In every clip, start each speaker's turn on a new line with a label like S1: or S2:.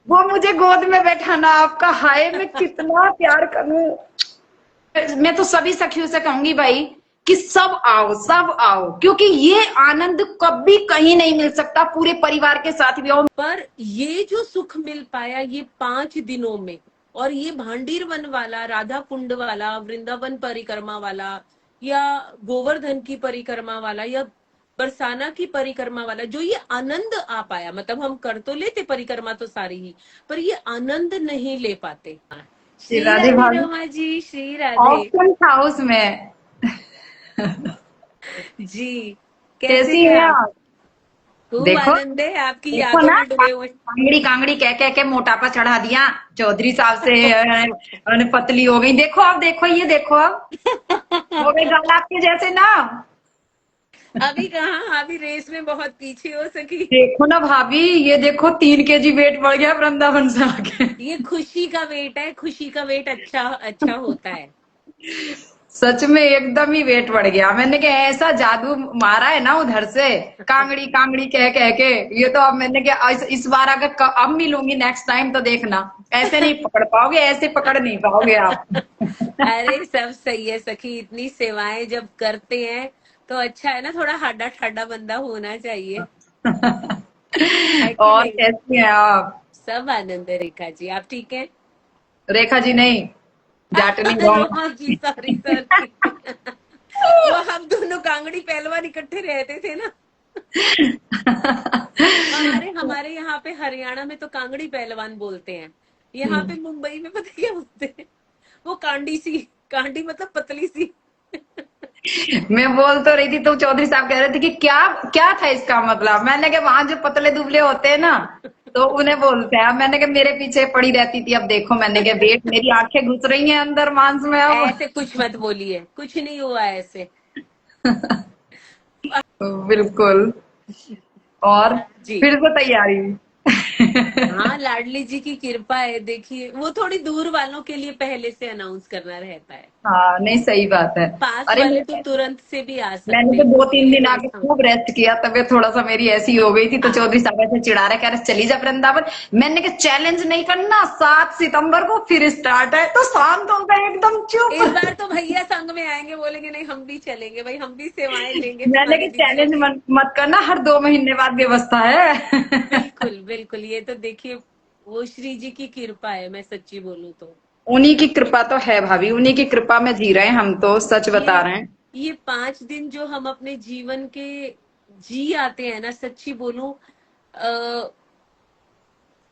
S1: वो मुझे गोद में बैठाना, आपका हाय मैं कितना प्यार करूं। मैं तो सभी सखियों से कहूंगी भाई कि सब आओ, क्योंकि ये आनंद कभी कहीं नहीं मिल सकता। पूरे परिवार के साथ भी आओ।
S2: पर ये जो सुख मिल पाया ये 5 दिनों में, और ये भांडीर वन वाला, राधा कुंड वाला, वृंदावन परिक्रमा वाला, या गोवर्धन की परिक्रमा वाला, या बरसाना की परिक्रमा वाला, जो ये आनंद आ पाया, मतलब हम कर तो लेते परिक्रमा तो सारी ही, पर ये आनंद नहीं ले पाते।
S1: श्री
S2: श्री
S1: राधे
S2: राधे
S1: भाभी,
S2: रमा जी, श्री राधे
S1: ऑप्शन हाउस में।
S2: जी। कैसे
S1: कैसी
S2: हैं
S1: हैं
S2: आप?
S1: आप?
S2: खूब
S1: देखो,
S2: आनंद है, आपकी
S1: देखो
S2: यादों
S1: ना,
S2: में डूबे हुए।
S1: कांगड़ी कांगड़ी कह के मोटापा चढ़ा दिया चौधरी साहब से। पतली हो गई। देखो अब, देखो ये देखो अब, हो गई गाल आपके जैसे ना।
S2: अभी कहाँ, अभी रेस में बहुत पीछे हो सकी।
S1: देखो ना भाभी, ये देखो 3 kg वेट बढ़ गया वृंदावन से आके।
S2: ये खुशी का वेट है, खुशी का वेट अच्छा अच्छा होता है।
S1: सच में एकदम ही वेट बढ़ गया। मैंने कहा ऐसा जादू मारा है ना उधर से, कांगड़ी कांगड़ी कह के। ये तो अब मैंने कहा इस बार अगर अब मिलूंगी नेक्स्ट टाइम तो देखना, ऐसे नहीं पकड़ पाओगे, ऐसे पकड़ नहीं पाओगे आप।
S2: अरे सब सही है सखी, इतनी सेवाएं जब करते हैं तो अच्छा है ना, थोड़ा हाडा ठाडा बंदा होना चाहिए, है कि
S1: और
S2: नहीं?
S1: कैसी हैं आप?
S2: सब आनंद है रेखा जी, आप ठीक है?
S1: रेखा जी नहीं, जाटनी
S2: रोमा
S1: रॉन्ग।
S2: जी, सॉरी सॉरी। वो हम दोनों कांगड़ी पहलवान इकट्ठे रहते थे ना। हमारे हमारे यहाँ पे हरियाणा में तो कांगड़ी पहलवान बोलते हैं, यहाँ पे मुंबई में पता क्या बोलते हैं? वो कांडी सी, कांडी मतलब पतली सी।
S1: मैं बोल तो रही थी तो चौधरी साहब कह रहे थे कि क्या क्या था इसका मतलब। मैंने कहा वहां जो पतले दुबले होते हैं ना, तो उन्हें बोलते हैं। अब मैंने कहा मेरे पीछे पड़ी रहती थी, अब देखो मैंने कहा वेट, मेरी आंखें घुस रही हैं अंदर मांस में अब।
S2: ऐसे कुछ मत बोलिए, कुछ नहीं हुआ ऐसे।
S1: बिल्कुल। और
S2: जी।
S1: फिर से तैयारी।
S2: हाँ, लाडली जी की कृपा है, देखिए वो थोड़ी दूर वालों के लिए पहले से अनाउंस करना रहता है,
S1: हाँ नहीं, सही बात है।
S2: पास
S1: अरे
S2: वाले तो तुरंत से भी आ
S1: मैंने
S2: सकते
S1: तो
S2: हैं,
S1: दो
S2: उनके
S1: तीन
S2: लिए
S1: दिन आके
S2: व्यवस्था होती
S1: खूब रेस्ट किया, तबीयत थोड़ा सा मेरी ऐसी हो गई थी, तो
S2: है।
S1: चौधरी साहब ऐसे चिढ़ा रहे, कह रहे चली जा वृंदावन। मैंने कहा चैलेंज नहीं करना, 7 सितंबर को फिर स्टार्ट है। तो शांत हो गए एकदम चुप।
S2: इस बार तो भैया संग में आएंगे, बोलेंगे नहीं हम भी चलेंगे भाई, हम भी सेवाएं लेंगे
S1: मैंने
S2: तुम्हारी
S1: कहा
S2: दीजिए।
S1: चैलेंज मत करना, हर 2 महीने बाद व्यवस्था है।
S2: बिल्कुल बिल्कुल, ये तो देखिए वो श्री जी की कृपा है, मैं सच्ची बोलूं तो।
S1: उन्हीं की कृपा तो है भाभी, उन्हीं की कृपा में जी रहे हैं हम, तो सच बता
S2: ये
S1: रहे हैं।
S2: ये 5 दिन जो हम अपने जीवन के जी आते हैं ना, सच्ची बोलूं,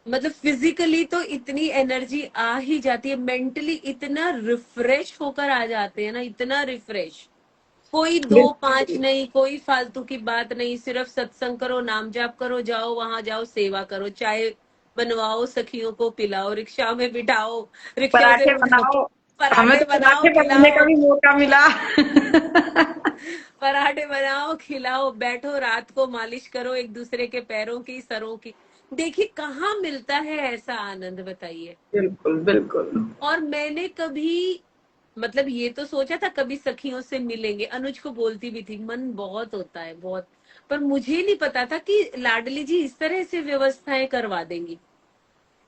S2: मतलब फिजिकली तो इतनी एनर्जी आ ही जाती है, मेंटली इतना रिफ्रेश होकर आ जाते हैं ना, इतना रिफ्रेश। कोई दो पांच
S1: बिल्कुल।
S2: नहीं, कोई फालतू की बात नहीं, सिर्फ सत्संग करो, नाम जाप करो, जाओ वहां जाओ, सेवा करो, चाय बनवाओ, सखियों को पिलाओ, रिक्शा में बिठाओ, रिक्शा से
S1: पराठे
S2: उठाओ,
S1: बनाओ। हमें
S2: पराठे
S1: तो
S2: बनाओ
S1: पराठे बनाने का
S2: खिलाओ,
S1: भी मौका मिला।
S2: पराठे बनाओ खिलाओ, बैठो रात को मालिश करो एक दूसरे के पैरों की, सरों की। देखिए कहाँ मिलता है ऐसा आनंद, बताइए।
S1: बिल्कुल बिल्कुल।
S2: और मैंने कभी, मतलब ये तो सोचा था कभी सखियों से मिलेंगे, अनुज को बोलती भी थी, मन बहुत होता है बहुत, पर मुझे नहीं पता था कि लाडली जी इस तरह से व्यवस्थाएं करवा देंगी।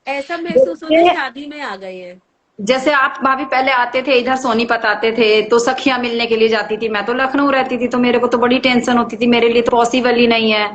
S2: ऐसा महसूस होता है
S1: देखिए,
S2: शादी में आ गए हैं।
S1: जैसे आप भाभी पहले आते थे इधर, सोनीपत आते थे तो सखियां मिलने के लिए जाती थी। मैं तो लखनऊ रहती थी, तो मेरे को तो बड़ी टेंशन होती थी, मेरे लिए तो पॉसिबल ही नहीं है।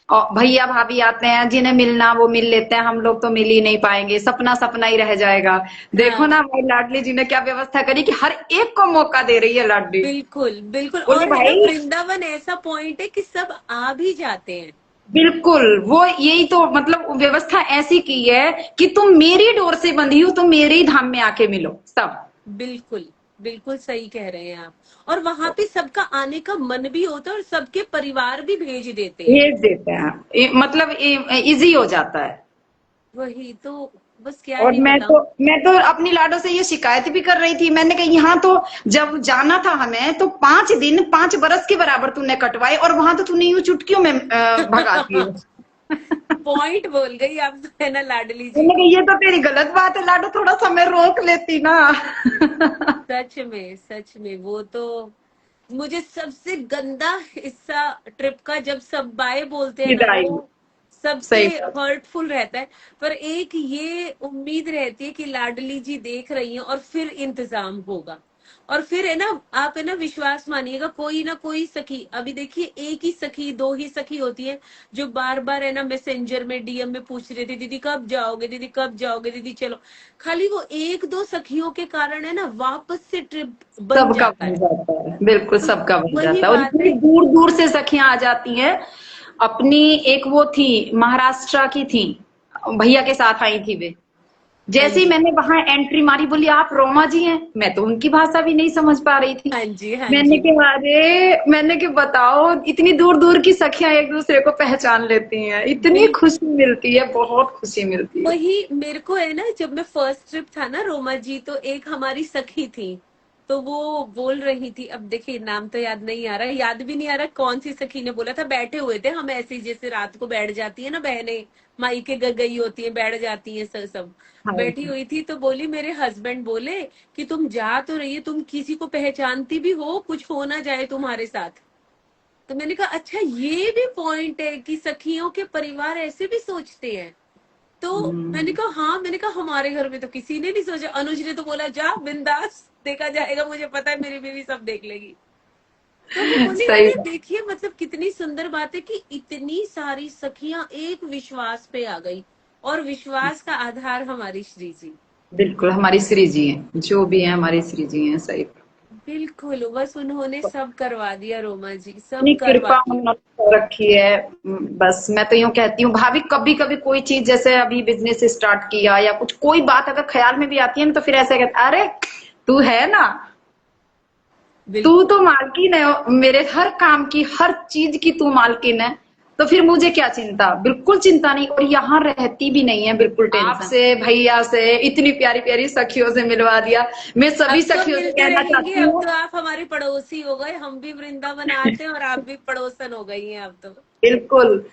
S1: और भैया भाभी आते हैं, जिन्हें मिलना वो मिल लेते हैं, हम लोग तो मिल ही नहीं पाएंगे, सपना सपना ही रह जाएगा। देखो
S2: हाँ
S1: ना भाई, लाडली जी ने क्या व्यवस्था करी कि हर एक को मौका दे रही है लाडली।
S2: बिल्कुल बिल्कुल,
S1: बोले
S2: और है ना,
S1: भाई,
S2: वृंदावन ऐसा पॉइंट है कि सब आ भी जाते हैं।
S1: बिल्कुल वो यही तो मतलब व्यवस्था ऐसी की है कि तुम मेरी डोर से बंधी हो, तो मेरे ही धाम में आके मिलो सब।
S2: बिल्कुल बिल्कुल सही कह रहे हैं आप। और वहां पे सबका आने का मन भी होता है, और सबके परिवार भी भेज देते हैं।
S1: भेज देते हैं, मतलब इजी हो जाता है।
S2: वही तो, बस क्या
S1: और
S2: ही
S1: मैं तो
S2: बताऊं।
S1: मैं तो अपनी लाडो से ये शिकायत भी कर रही थी। मैंने कहा यहाँ तो जब जाना था हमें, तो 5 दिन 5 बरस के बराबर तूने कटवाए, और वहां तो तूने यूं चुटकियों में भगाती है।
S2: पॉइंट बोल गई आप तो, है ना लाडली जी
S1: मैंने कहा
S2: को।
S1: ये तो तेरी गलत बात है लाडो, थोड़ा समय रोक लेती ना।
S2: सच में वो तो, मुझे सबसे गंदा हिस्सा ट्रिप का जब सब बाय बोलते हैं ना,
S1: विदाई।
S2: वो सबसे
S1: सही बात।
S2: हर्टफुल रहता है। पर एक ये उम्मीद रहती है कि लाडली जी देख रही हैं और फिर इंतजाम होगा। और फिर है ना, आप है ना विश्वास मानिएगा, कोई ना कोई सखी, अभी देखिए एक ही सखी, दो ही सखी होती है जो बार बार है ना मैसेंजर में, डीएम में पूछ रही थी, दीदी कब जाओगे, दीदी कब जाओगे, दीदी चलो। खाली वो एक दो सखियों के कारण है ना वापस से ट्रिप बन
S1: सबका
S2: जाता
S1: बन
S2: है।
S1: जाता है, बिल्कुल
S2: तो
S1: सबका बन
S2: वही
S1: जाता है। और
S2: बात
S1: इतनी
S2: है।
S1: दूर दूर से सखियां आ जाती हैं। अपनी एक वो थी, महाराष्ट्र की थी, भैया के साथ आई थी वे।
S2: हाँ
S1: जैसे ही
S2: जी,
S1: मैंने वहां एंट्री मारी, बोली आप रोमा जी हैं। मैं तो उनकी भाषा भी नहीं समझ पा रही थी।
S2: हाँ जी, हाँ
S1: मैंने
S2: जी।
S1: कि अरे, मैंने कि बताओ, इतनी दूर दूर की सखियां एक दूसरे को पहचान लेती हैं, इतनी
S2: बिल्कुल।
S1: खुशी मिलती है, बहुत खुशी मिलती है।
S2: वही मेरे को है ना, जब मैं फर्स्ट ट्रिप था ना रोमा जी, तो एक हमारी सखी थी, तो वो बोल रही थी, अब देखिए नाम तो याद नहीं आ रहा, याद भी नहीं आ रहा कौन सी सखी ने बोला था। बैठे हुए थे हम ऐसे ही, जैसे रात को बैठ जाती है ना बहनें, मायके गई होती है, बैठ जाती है, सब सब
S1: हाँ
S2: बैठी हुई थी। तो बोली, मेरे हस्बैंड बोले कि तुम जा तो रही है, तुम किसी को पहचानती भी हो, कुछ हो ना जाए तुम्हारे साथ। तो मैंने कहा अच्छा ये भी पॉइंट है कि सखियों के परिवार ऐसे भी सोचते हैं। तो मैंने
S1: हम्म,
S2: कहा हाँ, मैंने कहा हमारे घर में तो किसी ने नहीं सोचा। अनुज ने तो बोला जा बिंदास, देखा जाएगा, मुझे पता है मेरी बीवी सब देख लेगी। तो मैं बोली
S1: सही
S2: अरे
S1: बात।
S2: देखिए, मतलब कितनी सुंदर बात है कि इतनी सारी सखियां एक विश्वास पे आ गई, और विश्वास का आधार हमारी श्री जी।
S1: बिल्कुल हमारी श्री जी हैं, जो भी है हमारी श्री जी हैं, सही।
S2: बिल्कुल, बस उन्होंने सब करवा दिया रोमा जी, सब
S1: इतनी
S2: करवा
S1: कृपा
S2: दिया।
S1: उन्होंने कर रखी है। बस मैं तो यूं कहती हूँ भाभी, कभी कभी कोई चीज, जैसे अभी बिजनेस स्टार्ट किया या कुछ, कोई बात अगर ख्याल में भी आती है ना, तो फिर ऐसे कहते, अरे तू है ना, तू
S2: बिल्कुल।
S1: तो मालकिन है मेरे हर काम की, हर चीज की तू मालकिन है। तो फिर मुझे क्या चिंता, बिल्कुल चिंता नहीं। और यहाँ रहती भी नहीं है बिल्कुल टेंशन। आपसे, भैया से, इतनी प्यारी प्यारी सखियों से मिलवा दिया। मैं सभी
S2: अब तो
S1: सखियों से
S2: मिलते
S1: कहना
S2: रहेंगे,
S1: चाहती
S2: अब
S1: हूँ,
S2: तो आप हमारी पड़ोसी हो गए, हम भी वृंदावन आते हैं और आप भी पड़ोसन हो गई हैं अब तो।
S1: बिल्कुल।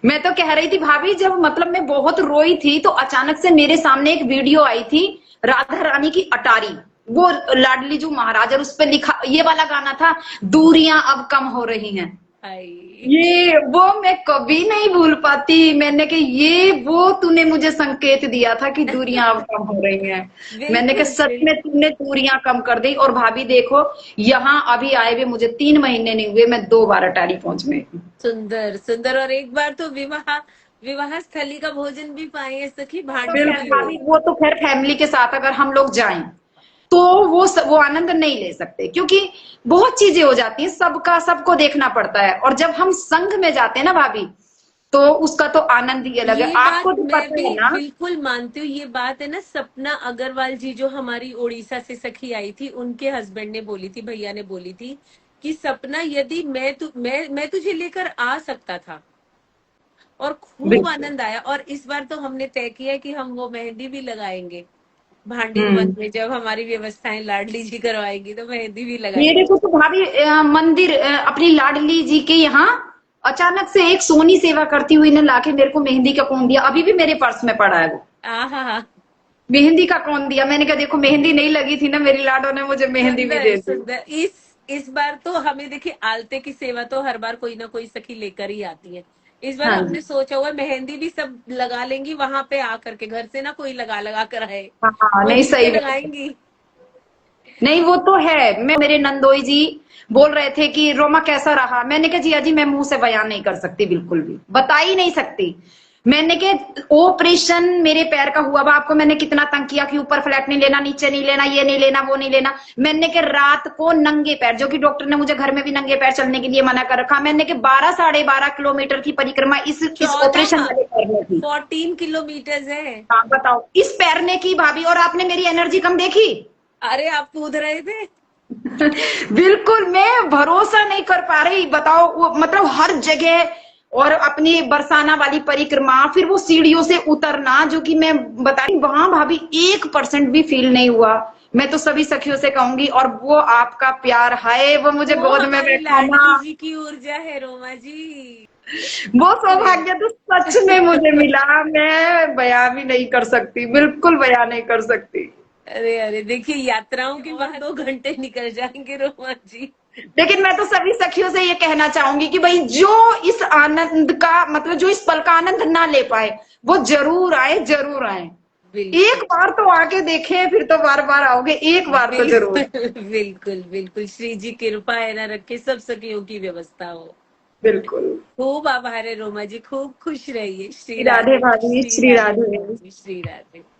S1: मैं तो कह रही थी भाभी, जब मतलब मैं बहुत रोई थी, तो अचानक से मेरे सामने एक वीडियो आई थी, राधा रानी की अटारी, वो लाडली जो महाराज, और उस पे लिखा ये वाला गाना था, दूरियां अब कम हो रही हैं।
S2: आई।
S1: ये वो मैं कभी नहीं भूल पाती। मैंने कि ये वो तूने मुझे संकेत दिया था कि दूरियां अब कम हो रही हैं। मैंने कहा
S2: बिल्कुल
S1: सच में
S2: बिल्कुल।
S1: तूने दूरियां कम कर दी। और भाभी देखो, यहाँ अभी आए हुए मुझे 3 महीने नहीं हुए, मैं 2 बार अटारी पहुंच गई।
S2: सुंदर सुंदर, और एक बार तो विवाह विवाह स्थली का भोजन भी पाए हैं सखी, भांडीर
S1: बिल्कुल
S2: भी
S1: भाभी,
S2: हुई।
S1: वो तो खैर फैमिली के साथ अगर हम लोग जाएं, तो वो आनंद नहीं ले सकते, क्योंकि बहुत चीजें हो जाती हैं, सबका सबको देखना पड़ता है। और जब हम संघ में जाते हैं ना भाभी, तो उसका तो आनंद ही अलग है,
S2: ये बात
S1: आपको तो
S2: मैं
S1: पता
S2: भी
S1: है ना।
S2: बिल्कुल मानती हूँ। ये बात है ना, सपना अग्रवाल जी जो हमारी उड़ीसा से सखी आई थी, उनके हस्बैंड ने बोली थी, भैया ने बोली थी कि सपना यदि मैं तुझे लेकर आ सकता था। और खूब
S1: बिल्कुल।
S2: आनंद आया। और इस बार तो हमने तय किया कि हम वो मेहंदी भी लगाएंगे भांडीर वन
S1: हम्म।
S2: में, जब हमारी व्यवस्थाएं लाडली जी करवाएगी तो मेहंदी भी
S1: मेरे
S2: लगाएंगे।
S1: को तो भाभी मंदिर, अपनी लाडली जी के यहाँ अचानक से एक सोनी सेवा करती हुई ने लाके मेरे को मेहंदी का कोन दिया, अभी भी मेरे पर्स में पड़ा है वो।
S2: आहा।
S1: मेहंदी का कोन दिया, मैंने कहा देखो मेहंदी नहीं लगी थी ना, मेरी लाडो ने मुझे मेहंदी भी
S2: सुंदर
S1: दे दी।
S2: सुंदर। इस बार तो हमें देखिए, आलते की सेवा तो हर बार कोई ना कोई सखी लेकर ही आती है। इस बार
S1: हाँ जी।
S2: हमने सोचा हुआ है, मेहंदी भी सब लगा लेंगी वहां पे आकर के, घर से ना कोई लगा लगा कर आए,
S1: हाँ
S2: वो
S1: नहीं,
S2: मिलके
S1: सही बात है।
S2: लगाएंगी।
S1: नहीं वो तो है। मैं, मेरे नंदोई जी बोल रहे थे कि रोमा कैसा रहा, मैंने कहा जिया जी मैं मुंह से बयान नहीं कर सकती, बिल्कुल भी बता ही नहीं सकती। मैंने के ऑपरेशन मेरे पैर का हुआ, आपको मैंने कितना तंग किया कि ऊपर फ्लैट नहीं लेना, नीचे नहीं लेना, ये नहीं लेना, वो नहीं लेना। मैंने के रात को नंगे पैर, जो कि डॉक्टर ने मुझे घर में भी नंगे पैर चलने के लिए मना कर रखा, मैंने के 12 साढ़े 12 किलोमीटर की परिक्रमा इस ऑपरेशन
S2: 14,
S1: वाले पैर में थी।
S2: 14 किलोमीटर है।
S1: हाँ बताओ, इस पैर ने की भाभी। और आपने मेरी एनर्जी कम देखी।
S2: अरे आप कूद रहे थे।
S1: बिल्कुल, मैं भरोसा नहीं कर पा रही, बताओ वो मतलब हर जगह। और अपनी बरसाना वाली परिक्रमा, फिर वो सीढ़ियों से उतरना, जो कि मैं बता रही, वहां भाभी 1% भी फील नहीं हुआ। मैं तो सभी सखियों से कहूंगी, और वो आपका प्यार, हाय वो मुझे
S2: वो
S1: गोद में
S2: हमारी
S1: बैठाना,
S2: लाडली जी की ऊर्जा है रोमा जी।
S1: वो
S2: अरे
S1: सौभाग्य तो सच में मुझे मिला। मैं बयां भी नहीं कर सकती, बिल्कुल बयां नहीं कर सकती।
S2: अरे अरे, देखिए यात्राओं के वहां 2 घंटे निकल जाएंगे रोमा जी।
S1: लेकिन मैं तो सभी सखियों से ये कहना चाहूंगी कि भाई जो इस आनंद का मतलब जो इस पल का आनंद ना ले पाए वो जरूर आए, जरूर आए। एक
S2: बिल्कुल
S1: बार तो आके देखें, फिर तो बार बार आओगे, एक बार तो जरूर।
S2: बिल्कुल बिल्कुल बिल्कुल, श्री जी कृपा है ना रखे, सब सखियों की व्यवस्था हो।
S1: बिल्कुल।
S2: खूब आभार है रोमा जी, खूब खुश रहिए। श्री
S1: राधे
S2: राधे,
S1: भाभी,
S2: श्री
S1: श्री
S2: राधे
S1: राधे।
S2: रोमा जी, श्री राधे।